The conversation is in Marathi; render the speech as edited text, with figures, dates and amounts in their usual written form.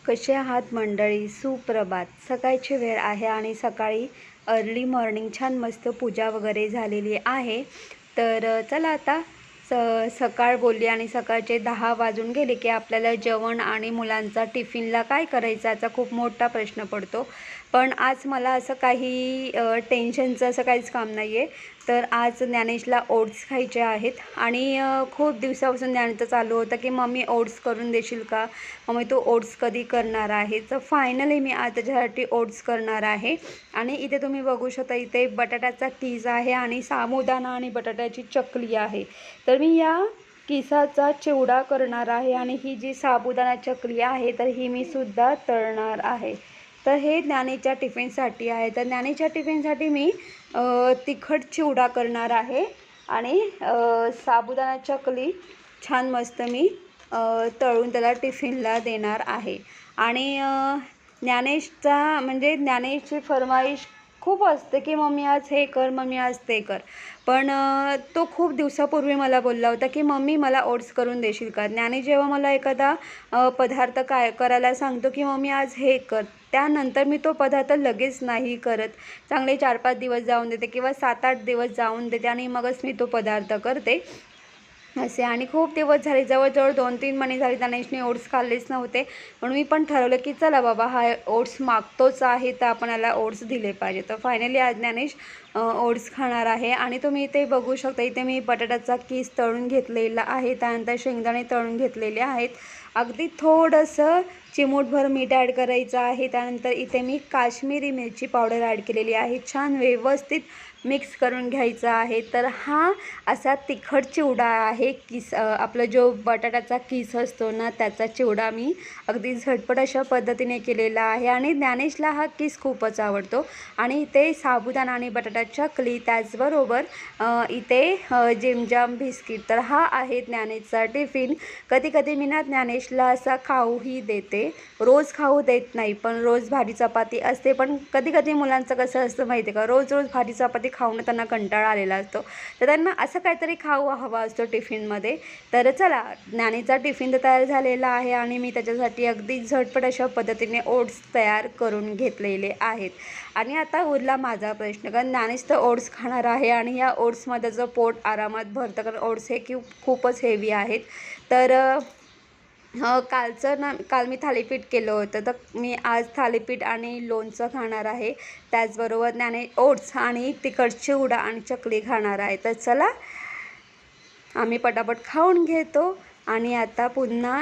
कसे आहात मंडळी? सुप्रभात. सकाळची वेळ आहे आणि सकाळी अर्ली मॉर्निंग छान मस्त पूजा वगैरे झालेली आहे. तर चला आता सकाळ बोलली आणि सकाळचे 10 वाजून गेले की आपल्याला जेवण आणि मुलांचा टिफिनला काय करायचं याचा खूप मोठा प्रश्न पडतो. पण आज मला असं काही टेन्शनचं असं काहीच काम नाही आहे. तर आज ज्ञानेशला ओट्स खायचे आहेत आणि खूप दिवसापासून ज्ञानेचं चालू होतं की मम्मी ओट्स करून देशील का? मम्मी तू ओट्स कधी करणार आहे? तर फायनली मी आज त्याच्यासाठी ओट्स करणार आहे. आणि इथे तुम्ही बघू शकता, इथे बटाट्याचा कीस आहे आणि साबुदाणा आणि बटाट्याची चकली आहे. तर मी या किसाचा चिवडा करणार आहे आणि ही जी साबुदाणा चकली आहे तर ही मी सुद्धा तळणार आहे. तर हे ज्ञानेच्या टिफिनसाठी आहे. तर ज्ञानेच्या टिफिनसाठी मी तिखट चिवडा करणार आहे आणि साबुदाणा चकली छान मस्त मी तळून त्याला टिफिनला देणार आहे. आणि ज्ञानेशचा म्हणजे ज्ञानेशची फरमाईश खूप असते की मम्मी आज हे कर, मम्मी आज ते कर. पण तो खूप दिवसापूर्वी मला बोलला होता की मम्मी मला ओट्स करून देशील का? ज्ञानेश जेव्हा मला एखादा पदार्थ काय करायला सांगतो की मम्मी आज हे कर, त्यानंतर मी तो पदार्थ लगेच नाही करत. चांगले 4-5 दिवस जाऊन देते किंवा 7-8 दिवस जाऊन देते आणि मगच मी तो पदार्थ करते असे. आणि खूप दिवस झाले, जवळजवळ 2-3 महिने झाले ज्ञानेशने ओट्स खाल्लेच नव्हते. म्हणून मी पण ठरवलं की चला बाबा, हा ओट्स मागतोच आहे तर आपण याला ओट्स दिले पाहिजे. तर फायनली आज ज्ञानेश ओट्स खाणार आहे. आणि तुम्ही इथे बघू शकता, इथे मी बटाट्याचा कीस तळून घेतलेला आहे, त्यानंतर शेंगदाणे तळून घेतलेले आहेत. अगदी थोडंसं चिमूटभर मीठ ॲड करायचं आहे. त्यानंतर इथे मी काश्मीरी मिरची पावडर ॲड केलेली आहे. छान व्यवस्थित मिक्स करून घ्यायचं आहे. तर हा असा तिखट चिवडा आहे. आपला जो बटाट्याचा कीस असतो ना, त्याचा चिवडा मी अगदी झटपट अशा पद्धतीने केलेला आहे. आणि ज्ञानेशला हा कीस खूपच आवडतो. आणि इथे साबुदाणा आणि बटाटा चकली, त्याचबरोबर इथे जिमजाम बिस्किट. तर हा आहे ज्ञानेशचा टिफिन. कधी कधी मी ना ज्ञानेशला असा खाऊही देते, रोज खाऊ देत नाही, पण रोज भाजी चपाती असते. पण कधी कधी मुलांचं कसं असतं माहिती आहे का, रोज रोज भाजी चपाती खाऊन त्यांना कंटाळा आलेला असतो. तर त्यांना असं काहीतरी खाऊ हवा असतो टिफिनमध्ये. तर चला, ज्ञानेचा टिफिन तर तयार झालेला आहे आणि मी त्याच्यासाठी अगदी झटपट अशा पद्धतीने ओट्स तयार करून घेतलेले आहेत. आणि आता उरला माझा प्रश्न, कारण ज्ञानेश तर ओट्स खाणार आहे आणि या ओट्समध्ये जो पोट आरामात भरतं, कारण ओट्स हे खूपच हेवी आहेत. तर काल मी थालीपीठ केलं होतं, तर मी आज थालीपीठ आणि लोणचं खाणार आहे. त्याचबरोबर ओट्स आणि तिखट चिवडा आणि चकली खाणार आहे. तर चला, आम्ही पटापट खाऊन घेतो आणि आता पुन्हा